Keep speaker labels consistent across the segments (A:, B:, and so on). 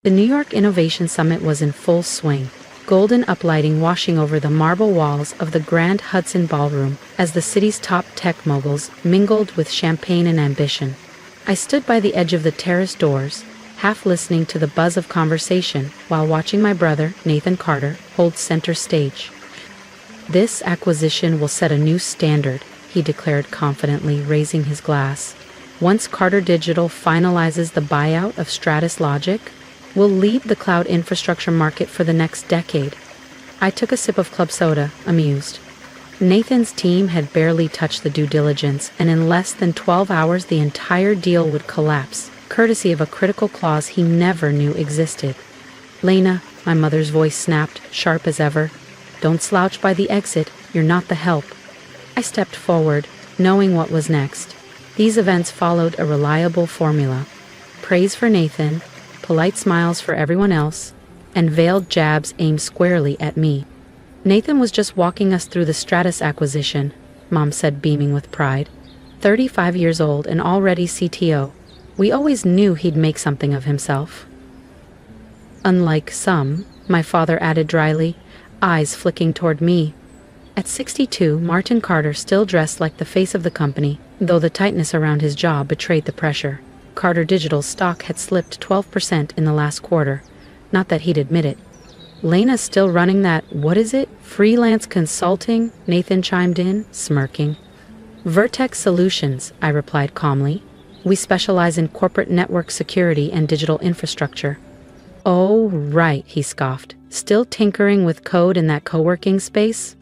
A: The New York Innovation Summit was in full swing, golden uplighting washing over the marble walls of the Grand Hudson Ballroom as the city's top tech moguls mingled with champagne and ambition. I stood by the edge of the terrace doors, half listening to the buzz of conversation while watching my brother, Nathan Carter, hold center stage. "This acquisition will set a new standard," he declared confidently, raising his glass. "Once Carter Digital finalizes the buyout of Stratus Logic, we'll lead the cloud infrastructure market for the next decade." I took a sip of club soda, amused. Nathan's team had barely touched the due diligence, and in less than 12 hours the entire deal would collapse, courtesy of a critical clause he never knew existed. "Lena," my mother's voice snapped, sharp as ever, "don't slouch by the exit, you're not the help." I stepped forward, knowing what was next. These events followed a reliable formula: praise for Nathan, polite smiles for everyone else, and veiled jabs aimed squarely at me. "Nathan was just walking us through the Stratus acquisition," Mom said, beaming with pride. 35 years old and already CTO. We always knew he'd make something of himself. "Unlike some," my father added dryly, eyes flicking toward me. At 62, Martin Carter still dressed like the face of the company, though the tightness around his jaw betrayed the pressure. Carter Digital's stock had slipped 12% in the last quarter. Not that he'd admit it. "Lena's still running that, what is it, freelance consulting?" Nathan chimed in, smirking. "Vertex Solutions," I replied calmly. "We specialize in corporate network security and digital infrastructure." "Oh, right," he scoffed. "Still tinkering with code in that co-working space?"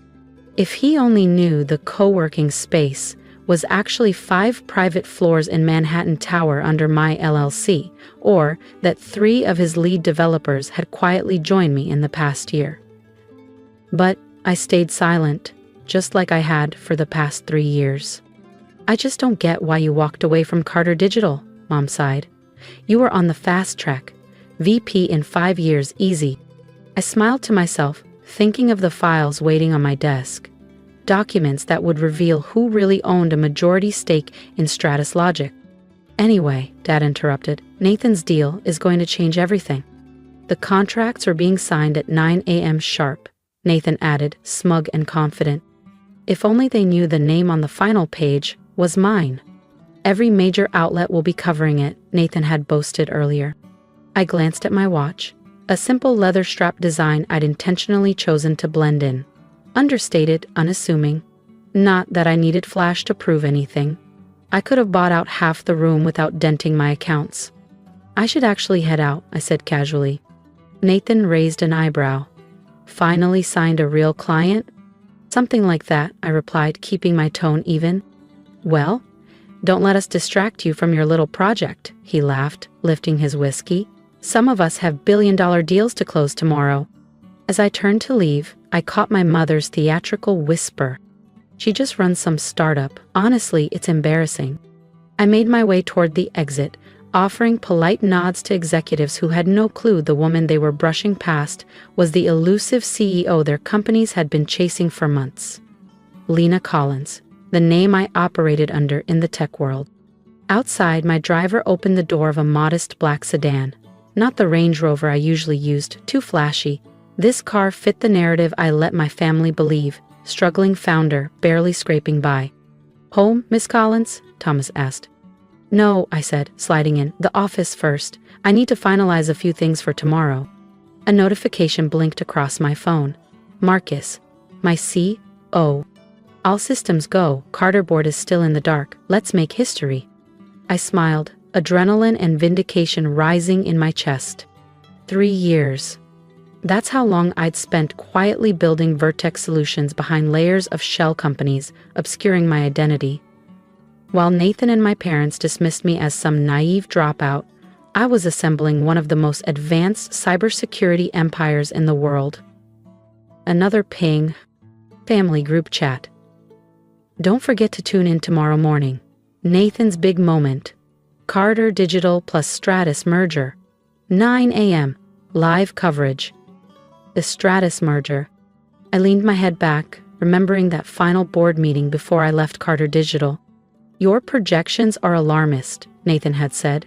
A: If he only knew the co-working space was actually 5 private floors in Manhattan Tower under my LLC, or that 3 of his lead developers had quietly joined me in the past year. But I stayed silent, just like I had for the past 3 years. "I just don't get why you walked away from Carter Digital," Mom sighed. "You were on the fast track. VP in 5 years, easy." I smiled to myself, thinking of the files waiting on my desk. Documents that would reveal who really owned a majority stake in Stratus Logic. "Anyway," Dad interrupted, "Nathan's deal is going to change everything." "The contracts are being signed at 9 a.m. sharp," Nathan added, smug and confident. If only they knew the name on the final page was mine. "Every major outlet will be covering it," Nathan had boasted earlier. I glanced at my watch, a simple leather strap design I'd intentionally chosen to blend in. Understated, unassuming. Not that I needed flash to prove anything. I could have bought out half the room without denting my accounts. "I should actually head out," I said casually. Nathan raised an eyebrow. "Finally signed a real client?" "Something like that," I replied, keeping my tone even. "Well, don't let us distract you from your little project," he laughed, lifting his whiskey. "Some of us have billion-dollar deals to close tomorrow." As I turned to leave, I caught my mother's theatrical whisper. "She just runs some startup. Honestly, it's embarrassing." I made my way toward the exit, offering polite nods to executives who had no clue the woman they were brushing past was the elusive CEO their companies had been chasing for months. Lena Collins, the name I operated under in the tech world. Outside, my driver opened the door of a modest black sedan. Not the Range Rover I usually used, too flashy. This car fit the narrative I let my family believe, struggling founder, barely scraping by. "Home, Miss Collins?" Thomas asked. "No," I said, sliding in. "The office first. I need to finalize a few things for tomorrow." A notification blinked across my phone. "Marcus, my C.O. All systems go. Carter board is still in the dark. Let's make history." I smiled, adrenaline and vindication rising in my chest. 3 years. That's how long I'd spent quietly building Vertex Solutions behind layers of shell companies, obscuring my identity. While Nathan and my parents dismissed me as some naive dropout, I was assembling one of the most advanced cybersecurity empires in the world. Another ping. Family group chat. "Don't forget to tune in tomorrow morning. Nathan's big moment. Carter Digital plus Stratus merger. 9 a.m. Live coverage." The Stratus merger. I leaned my head back, remembering that final board meeting before I left Carter Digital. "Your projections are alarmist," Nathan had said.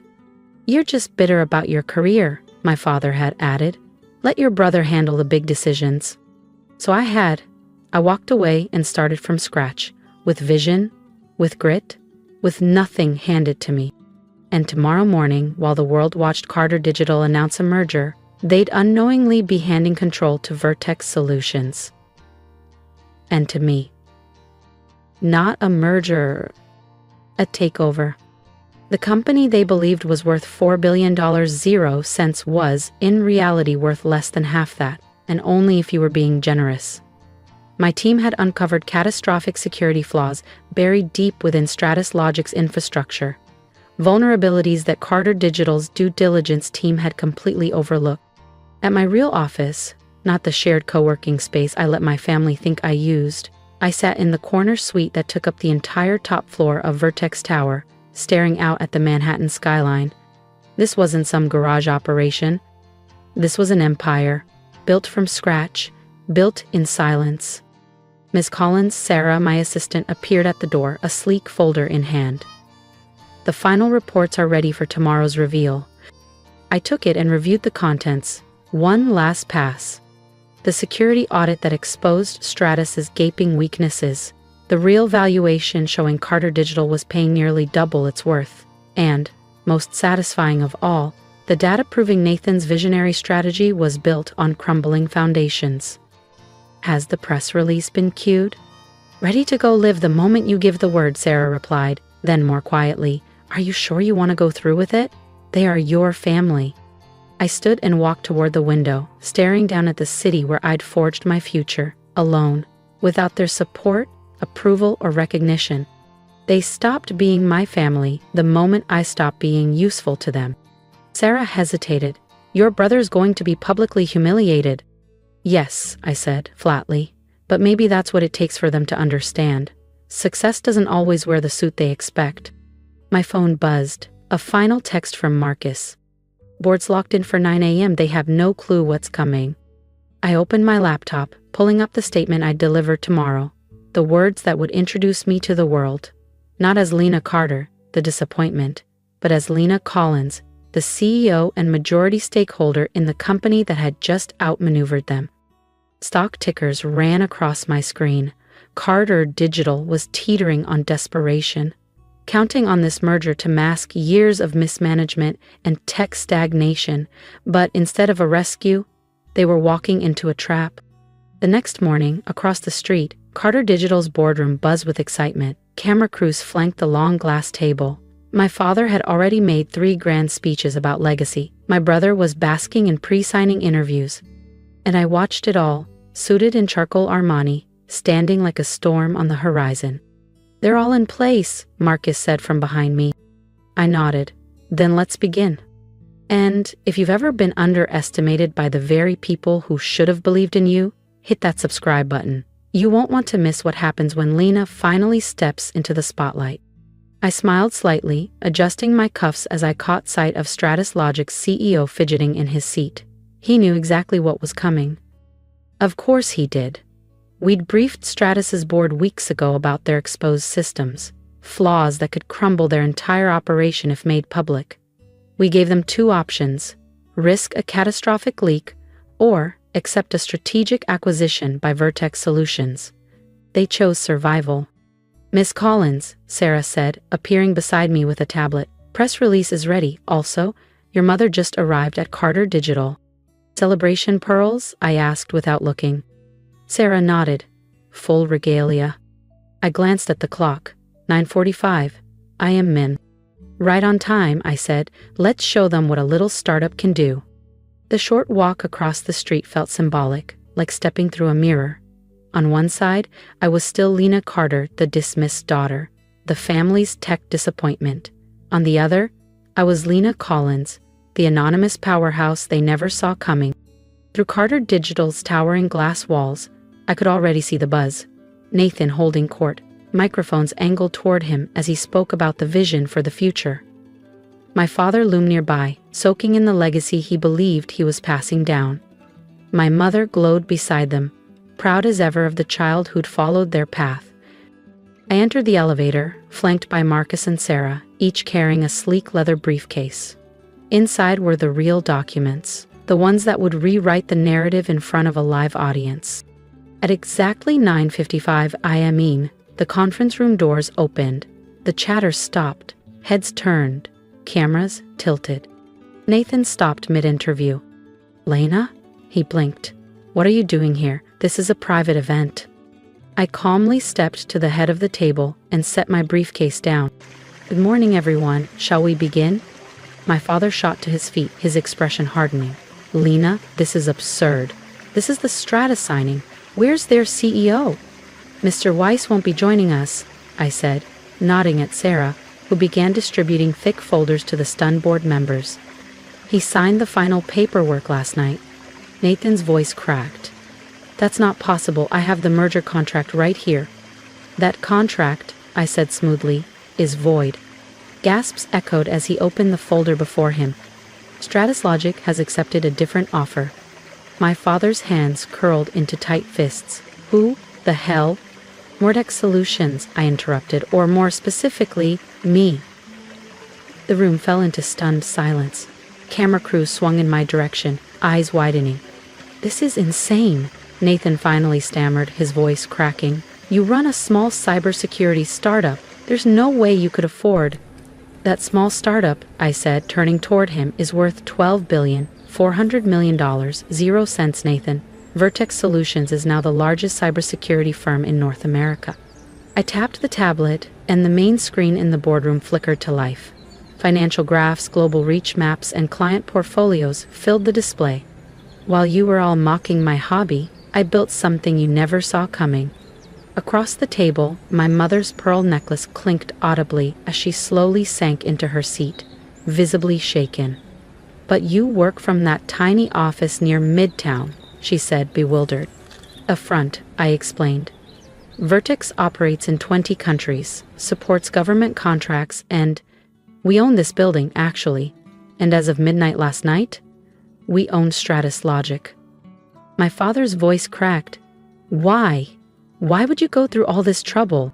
A: "You're just bitter about your career," my father had added. Let your brother handle the big decisions. So I had. I walked away and started from scratch, with vision, with grit, with nothing handed to me. And tomorrow morning, while the world watched Carter Digital announce a merger, they'd unknowingly be handing control to Vertex Solutions. And to me. Not a merger, a takeover. The company they believed was worth $4 billion 0 cents was, in reality, worth less than half that, and only if you were being generous. My team had uncovered catastrophic security flaws buried deep within Stratus Logic's infrastructure, vulnerabilities that Carter Digital's due diligence team had completely overlooked. At my real office, not the shared co-working space I let my family think I used, I sat in the corner suite that took up the entire top floor of Vertex Tower, staring out at the Manhattan skyline. This wasn't some garage operation. This was an empire, built from scratch, built in silence. Ms. Collins, Sarah, my assistant, appeared at the door, a sleek folder in hand. The final reports are ready for tomorrow's reveal. I took it and reviewed the contents. One last pass. The security audit that exposed Stratus's gaping weaknesses, the real valuation showing Carter Digital was paying nearly double its worth, and, most satisfying of all, the data proving Nathan's visionary strategy was built on crumbling foundations. Has the press release been cued? Ready to go live the moment you give the word, Sarah replied, then more quietly, are you sure you want to go through with it? They are your family. I stood and walked toward the window, staring down at the city where I'd forged my future, alone, without their support, approval, or recognition. They stopped being my family the moment I stopped being useful to them. Sarah hesitated. Your brother's going to be publicly humiliated. Yes, I said, flatly, but maybe that's what it takes for them to understand. Success doesn't always wear the suit they expect. My phone buzzed. A final text from Marcus. Board's locked in for 9 a.m. They have no clue what's coming. I opened my laptop, pulling up the statement I'd deliver tomorrow. The words that would introduce me to the world. Not as Lena Carter, the disappointment, but as Lena Collins, the CEO and majority stakeholder in the company that had just outmaneuvered them. Stock tickers ran across my screen. Carter Digital was teetering on desperation, counting on this merger to mask years of mismanagement and tech stagnation, but instead of a rescue, they were walking into a trap. The next morning, across the street, Carter Digital's boardroom buzzed with excitement. Camera crews flanked the long glass table. My father had already made 3 grand speeches about legacy. My brother was basking in pre-signing interviews. And I watched it all, suited in charcoal Armani, standing like a storm on the horizon. They're all in place, Marcus said from behind me. I nodded. Then let's begin. And if you've ever been underestimated by the very people who should have believed in you, hit that subscribe button. You won't want to miss what happens when Lena finally steps into the spotlight. I smiled slightly, adjusting my cuffs as I caught sight of Stratus Logic's CEO fidgeting in his seat. He knew exactly what was coming. Of course he did. We'd briefed Stratus's board weeks ago about their exposed systems, flaws that could crumble their entire operation if made public. We gave them 2 options: risk a catastrophic leak or accept a strategic acquisition by Vertex Solutions. They chose survival. Miss Collins, Sarah said, appearing beside me with a tablet. Press release is ready. Also, your mother just arrived at Carter Digital. Celebration pearls? I asked without looking. Sarah nodded. Full regalia. I glanced at the clock. 9:45. I am Min. Right on time, I said. Let's show them what a little startup can do. The short walk across the street felt symbolic, like stepping through a mirror. On one side, I was still Lena Carter, the dismissed daughter, the family's tech disappointment. On the other, I was Lena Collins, the anonymous powerhouse they never saw coming. Through Carter Digital's towering glass walls, I could already see the buzz. Nathan holding court, microphones angled toward him as he spoke about the vision for the future. My father loomed nearby, soaking in the legacy he believed he was passing down. My mother glowed beside them, proud as ever of the child who'd followed their path. I entered the elevator, flanked by Marcus and Sarah, each carrying a sleek leather briefcase. Inside were the real documents, the ones that would rewrite the narrative in front of a live audience. At exactly 9:55 a.m., the conference room doors opened. The chatter stopped, heads turned, cameras tilted. Nathan stopped mid-interview. "Lena?" He blinked. "What are you doing here? This is a private event." I calmly stepped to the head of the table and set my briefcase down. "Good morning, everyone. Shall we begin?" My father shot to his feet, his expression hardening. "Lena, this is absurd. This is the Strata signing. Where's their CEO?" "Mr. Weiss won't be joining us," I said, nodding at Sarah, who began distributing thick folders to the stunned board members. "He signed the final paperwork last night." Nathan's voice cracked. "That's not possible. I have the merger contract right here." "That contract," I said smoothly, "is void." Gasps echoed as he opened the folder before him. "Stratus Logic has accepted a different offer." My father's hands curled into tight fists. "Who the hell?" "Mordex Solutions," I interrupted, "or more specifically, me." The room fell into stunned silence. Camera crews swung in my direction, eyes widening. "This is insane," Nathan finally stammered, his voice cracking. "You run a small cybersecurity startup. There's no way you could afford." "That small startup," I said, turning toward him, "is worth $12,400,000,000, 0 cents, Nathan. Vertex Solutions is now the largest cybersecurity firm in North America." I tapped the tablet, and the main screen in the boardroom flickered to life. Financial graphs, global reach maps, and client portfolios filled the display. "While you were all mocking my hobby, I built something you never saw coming." Across the table, my mother's pearl necklace clinked audibly as she slowly sank into her seat, visibly shaken. "But you work from that tiny office near Midtown," she said, bewildered. "A front," I explained. "Vertex operates in 20 countries, supports government contracts, and we own this building, actually. And as of midnight last night, we own Stratus Logic." My father's voice cracked. "Why? Why would you go through all this trouble?"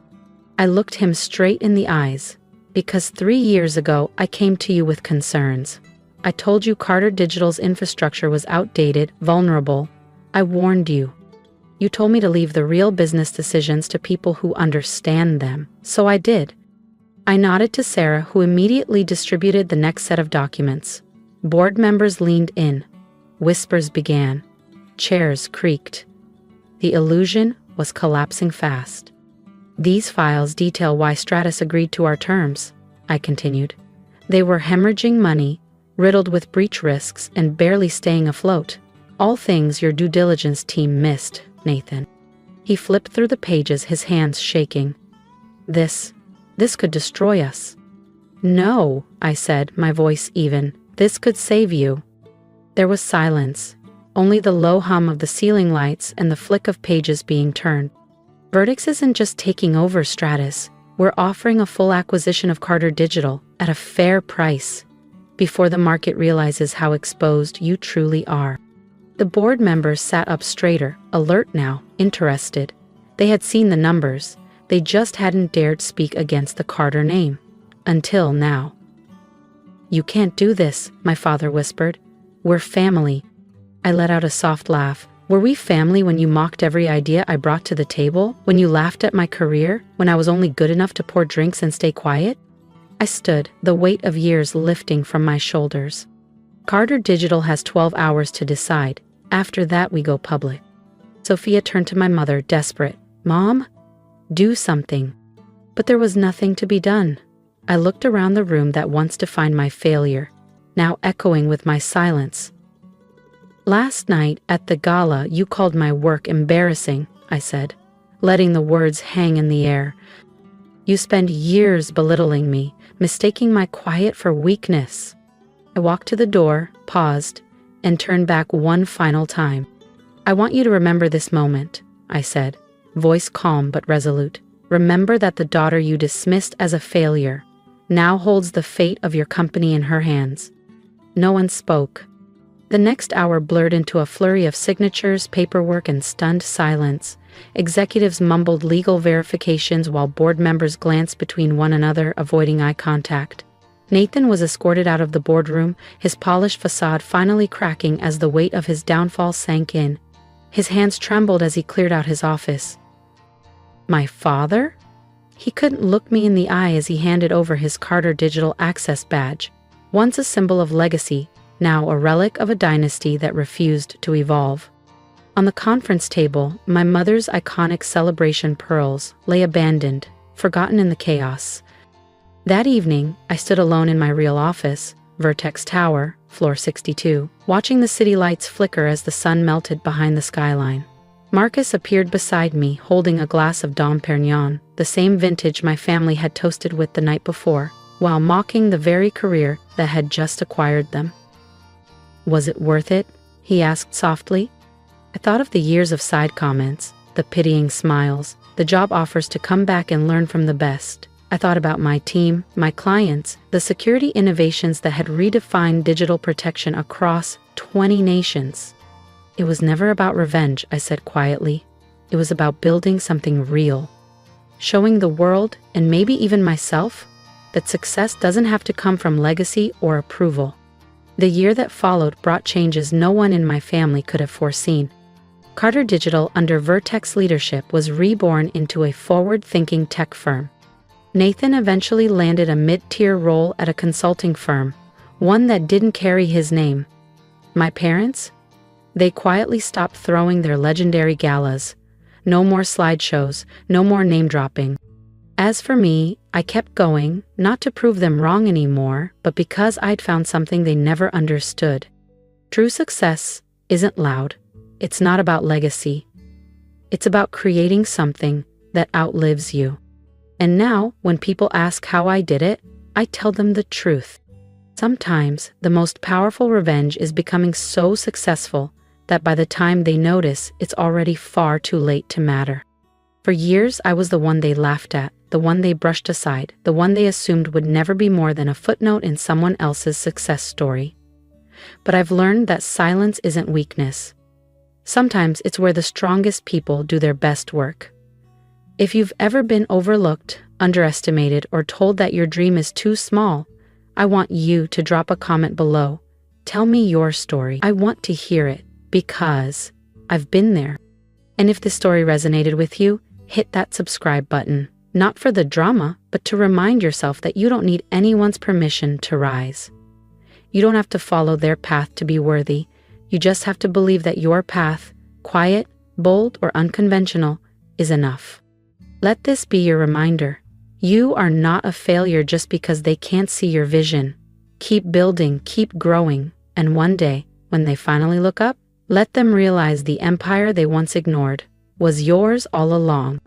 A: I looked him straight in the eyes. "Because 3 years ago, I came to you with concerns. I told you Carter Digital's infrastructure was outdated, vulnerable. I warned you. You told me to leave the real business decisions to people who understand them. So I did." I nodded to Sarah, who immediately distributed the next set of documents. Board members leaned in. Whispers began. Chairs creaked. The illusion was collapsing fast. "These files detail why Stratus agreed to our terms," I continued. "They were hemorrhaging money, riddled with breach risks, and barely staying afloat. All things your due diligence team missed, Nathan." He flipped through the pages, his hands shaking. This could destroy us." "No," I said, my voice even. "This could save you." There was silence, only the low hum of the ceiling lights and the flick of pages being turned. "Vertex isn't just taking over Stratus. We're offering a full acquisition of Carter Digital at a fair price, before the market realizes how exposed you truly are." The board members sat up straighter, alert now, interested. They had seen the numbers. They just hadn't dared speak against the Carter name. Until now. "You can't do this," my father whispered. "We're family." I let out a soft laugh. "Were we family when you mocked every idea I brought to the table? When you laughed at my career? When I was only good enough to pour drinks and stay quiet?" I stood, the weight of years lifting from my shoulders. "Carter Digital has 12 hours to decide. After that, we go public." Sophia turned to my mother, desperate. "Mom? Do something." But there was nothing to be done. I looked around the room that once defined my failure, now echoing with my silence. "Last night at the gala, you called my work embarrassing," I said, letting the words hang in the air. "You spend years belittling me, mistaking my quiet for weakness." I walked to the door, paused, and turned back one final time. "I want you to remember this moment," I said, voice calm but resolute. "Remember that the daughter you dismissed as a failure now holds the fate of your company in her hands." No one spoke. The next hour blurred into a flurry of signatures, paperwork, and stunned silence. Executives mumbled legal verifications while board members glanced between one another, avoiding eye contact. Nathan was escorted out of the boardroom, his polished facade finally cracking as the weight of his downfall sank in. His hands trembled as he cleared out his office. My father? He couldn't look me in the eye as he handed over his Carter Digital Access badge, once a symbol of legacy, now a relic of a dynasty that refused to evolve. On the conference table, my mother's iconic celebration pearls lay abandoned, forgotten in the chaos. That evening, I stood alone in my real office, Vertex Tower, floor 62, watching the city lights flicker as the sun melted behind the skyline. Marcus appeared beside me, holding a glass of Dom Perignon, the same vintage my family had toasted with the night before, while mocking the very career that had just acquired them. Was it worth it? He asked softly. I thought of the years of side comments, the pitying smiles, the job offers to come back and learn from the best. I thought about my team, my clients, the security innovations that had redefined digital protection across 20 nations. It was never about revenge, I said quietly. It was about building something real. Showing the world, and maybe even myself, that success doesn't have to come from legacy or approval. The year that followed brought changes no one in my family could have foreseen. Carter Digital, under Vertex leadership, was reborn into a forward-thinking tech firm. Nathan eventually landed a mid-tier role at a consulting firm, one that didn't carry his name. My parents? They quietly stopped throwing their legendary galas. No more slideshows, no more name-dropping. As for me, I kept going, not to prove them wrong anymore, but because I'd found something they never understood. True success isn't loud. It's not about legacy. It's about creating something that outlives you. And now, when people ask how I did it, I tell them the truth. Sometimes, the most powerful revenge is becoming so successful that by the time they notice, it's already far too late to matter. For years, I was the one they laughed at, the one they brushed aside, the one they assumed would never be more than a footnote in someone else's success story. But I've learned that silence isn't weakness. Sometimes it's where the strongest people do their best work. If you've ever been overlooked, underestimated, or told that your dream is too small, I want you to drop a comment below. Tell me your story. I want to hear it, because I've been there. And if this story resonated with you, hit that subscribe button, not for the drama, but to remind yourself that you don't need anyone's permission to rise. You don't have to follow their path to be worthy. You just have to believe that your path, quiet, bold, or unconventional, is enough. Let this be your reminder. You are not a failure just because they can't see your vision. Keep building, keep growing, and one day, when they finally look up, let them realize the empire they once ignored was yours all along.